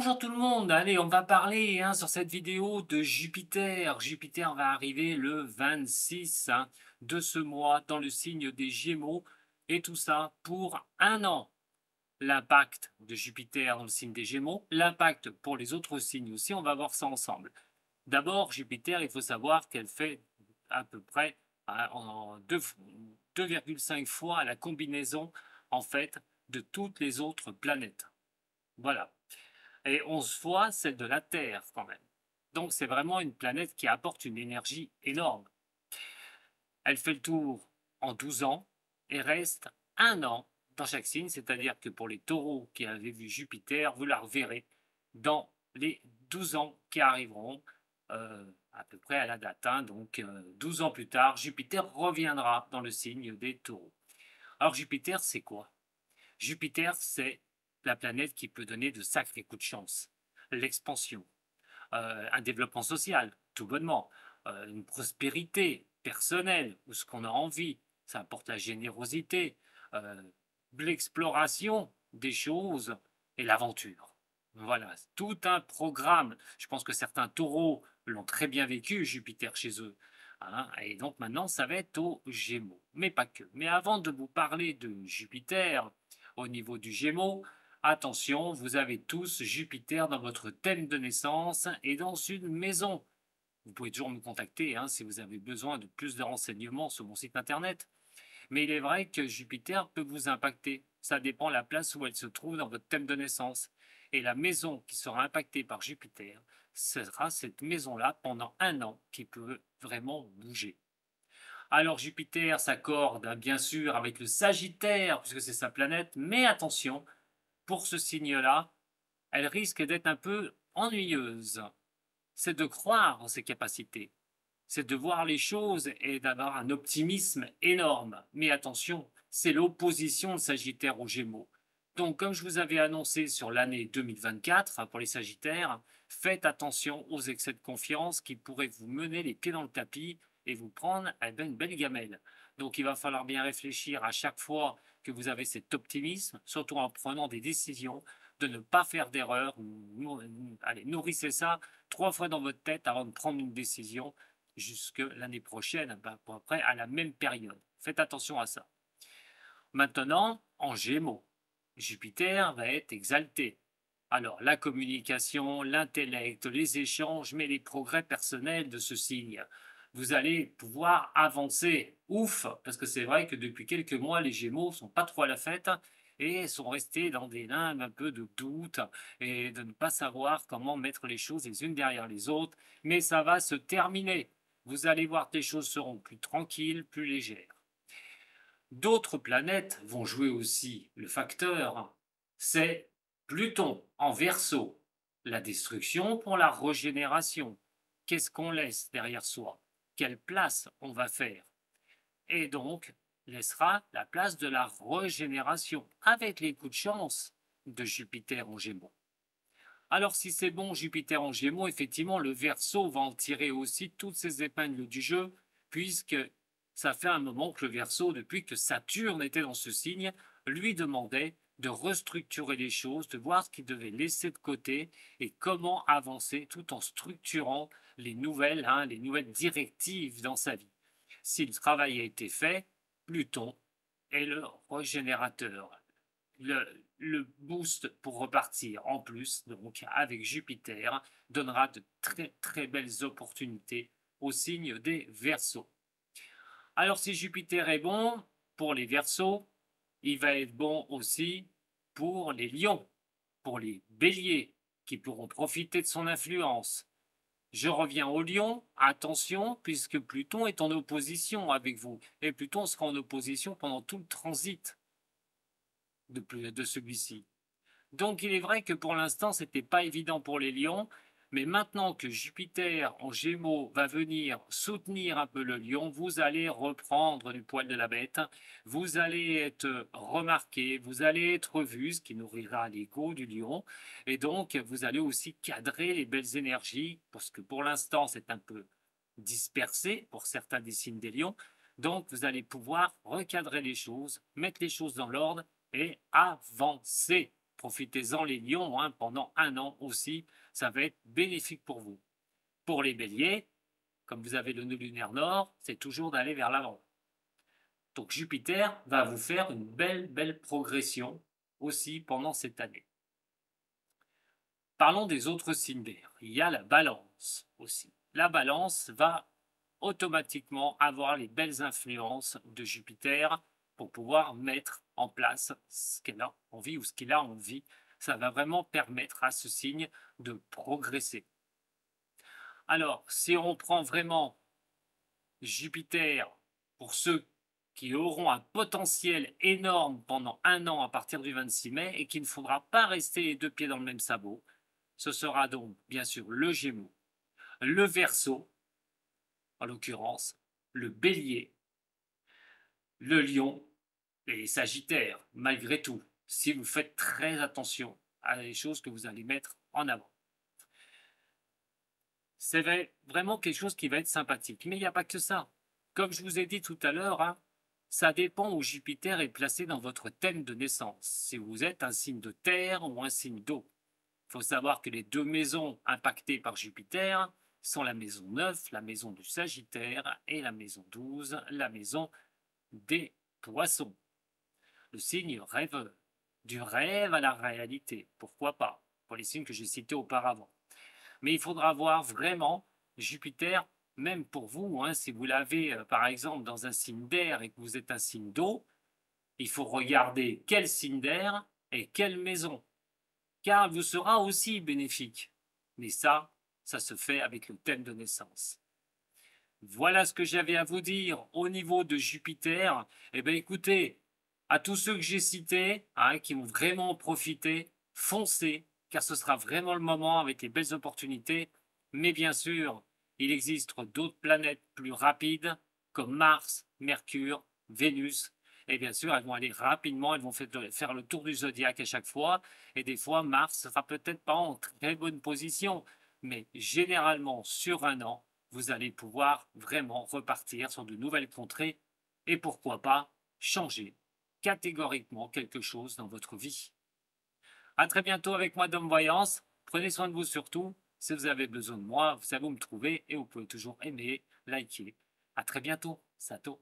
Bonjour tout le monde, allez, on va parler sur cette vidéo de Jupiter. Jupiter va arriver le 26 de ce mois dans le signe des Gémeaux et tout ça pour un an. L'impact de Jupiter dans le signe des Gémeaux, l'impact pour les autres signes aussi, on va voir ça ensemble. D'abord, Jupiter, il faut savoir qu'elle fait à peu près en 2,5 fois la combinaison en fait de toutes les autres planètes. Voilà. Et 11 fois celle de la Terre quand même. Donc c'est vraiment une planète qui apporte une énergie énorme. Elle fait le tour en 12 ans et reste un an dans chaque signe, c'est-à-dire que pour les taureaux qui avaient vu Jupiter, vous la reverrez dans les 12 ans qui arriveront, à peu près à la date. Donc 12 ans plus tard, Jupiter reviendra dans le signe des taureaux. Alors Jupiter, c'est quoi? Jupiter, c'est la planète qui peut donner de sacrés coups de chance. L'expansion, un développement social, tout bonnement, une prospérité personnelle, ou ce qu'on a envie. Ça apporte la générosité, euh, l'exploration des choses et l'aventure. Voilà, tout un programme. Je pense que certains taureaux l'ont très bien vécu, Jupiter chez eux. Et donc maintenant, ça va être aux Gémeaux. Mais pas que. Mais avant de vous parler de Jupiter, au niveau du Gémeaux, attention, vous avez tous Jupiter dans votre thème de naissance et dans une maison. Vous pouvez toujours me contacter si vous avez besoin de plus de renseignements sur mon site internet. Mais il est vrai que Jupiter peut vous impacter. Ça dépend de la place où elle se trouve dans votre thème de naissance. Et la maison qui sera impactée par Jupiter, ce sera cette maison-là pendant un an qui peut vraiment bouger. Alors Jupiter s'accorde bien sûr avec le Sagittaire, puisque c'est sa planète, mais attention, pour ce signe-là, elle risque d'être un peu ennuyeuse. C'est de croire en ses capacités, c'est de voir les choses et d'avoir un optimisme énorme. Mais attention, c'est l'opposition de Sagittaire aux Gémeaux. Donc, comme je vous avais annoncé sur l'année 2024 pour les Sagittaires, faites attention aux excès de confiance qui pourraient vous mener les pieds dans le tapis et vous prendre une belle gamelle. Donc, il va falloir bien réfléchir à chaque fois que vous avez cet optimisme, surtout en prenant des décisions, de ne pas faire d'erreur. Allez, nourrissez ça 3 fois dans votre tête avant de prendre une décision jusque l'année prochaine, à peu près à la même période. Faites attention à ça. Maintenant, en Gémeaux, Jupiter va être exalté. Alors, la communication, l'intellect, les échanges, mais les progrès personnels de ce signe. Vous allez pouvoir avancer. Ouf, parce que c'est vrai que depuis quelques mois, les Gémeaux sont pas trop à la fête et sont restés dans des limbes un peu de doute et de ne pas savoir comment mettre les choses les unes derrière les autres. Mais ça va se terminer. Vous allez voir que les choses seront plus tranquilles, plus légères. D'autres planètes vont jouer aussi le facteur, c'est Pluton en Verseau, la destruction pour la régénération. Qu'est-ce qu'on laisse derrière soi? Quelle place on va faire? Et donc, laissera la place de la régénération, avec les coups de chance de Jupiter en Gémeaux. Alors si c'est bon, Jupiter en Gémeaux, effectivement, le Verseau va en tirer aussi toutes ses épingles du jeu, puisque ça fait un moment que le Verseau, depuis que Saturne était dans ce signe, lui demandait de restructurer les choses, de voir ce qu'il devait laisser de côté et comment avancer tout en structurant les nouvelles directives dans sa vie. Si le travail a été fait, Pluton est le régénérateur, le boost pour repartir en plus, donc avec Jupiter, donnera de très très belles opportunités au signe des Verseaux. Alors si Jupiter est bon pour les Verseaux, il va être bon aussi pour les Lions, pour les Béliers, qui pourront profiter de son influence. Je reviens au Lion, attention, puisque Pluton est en opposition avec vous, et Pluton sera en opposition pendant tout le transit de celui-ci. Donc il est vrai que pour l'instant, ce n'était pas évident pour les lions, mais maintenant que Jupiter en Gémeaux va venir soutenir un peu le lion, vous allez reprendre du poil de la bête, vous allez être remarqué, vous allez être vu, ce qui nourrira l'ego du lion, et donc vous allez aussi cadrer les belles énergies, parce que pour l'instant c'est un peu dispersé pour certains des signes des lions, donc vous allez pouvoir recadrer les choses, mettre les choses dans l'ordre et avancer. profitez-en les lions, hein, pendant un an aussi, ça va être bénéfique pour vous. Pour les béliers, comme vous avez le nœud lunaire nord, c'est toujours d'aller vers l'avant. Donc Jupiter va vous faire une belle progression aussi pendant cette année. Parlons des autres signes d'air. Il y a la balance aussi. La balance va automatiquement avoir les belles influences de Jupiter pour pouvoir mettre en place ce qu'elle a envie ou ce qu'il a envie. Ça va vraiment permettre à ce signe de progresser. Alors, si on prend vraiment Jupiter pour ceux qui auront un potentiel énorme pendant un an à partir du 26 mai et qu'il ne faudra pas rester les deux pieds dans le même sabot, ce sera donc bien sûr le Gémeaux, le Verseau, en l'occurrence, le Bélier, le Lion et les Sagittaires, malgré tout, si vous faites très attention à les choses que vous allez mettre en avant. C'est vraiment quelque chose qui va être sympathique. Mais il n'y a pas que ça. Comme je vous ai dit tout à l'heure, hein, ça dépend où Jupiter est placé dans votre thème de naissance. Si vous êtes un signe de terre ou un signe d'eau. Il faut savoir que les deux maisons impactées par Jupiter sont la maison 9, la maison du Sagittaire, et la maison 12, la maison des Poissons. Le signe rêveur. Du rêve à la réalité, pourquoi pas, pour les signes que j'ai cités auparavant. Mais il faudra voir vraiment Jupiter, même pour vous, hein, si vous l'avez par exemple dans un signe d'air et que vous êtes un signe d'eau, il faut regarder quel signe d'air et quelle maison, car elle vous sera aussi bénéfique. Mais ça se fait avec le thème de naissance. Voilà ce que j'avais à vous dire au niveau de Jupiter. Eh bien écoutez, à tous ceux que j'ai cités, hein, qui ont vraiment profité, foncez, car ce sera vraiment le moment avec les belles opportunités. Mais bien sûr, il existe d'autres planètes plus rapides, comme Mars, Mercure, Vénus. Et bien sûr, elles vont aller rapidement, elles vont faire le tour du zodiaque à chaque fois. Et des fois, Mars sera peut-être pas en très bonne position, mais généralement, sur un an, vous allez pouvoir vraiment repartir sur de nouvelles contrées et pourquoi pas changer catégoriquement quelque chose dans votre vie. À très bientôt avec moi Dom Voyance. Prenez soin de vous surtout. Si vous avez besoin de moi, vous savez où me trouver et vous pouvez toujours aimer, liker. À très bientôt. Sato.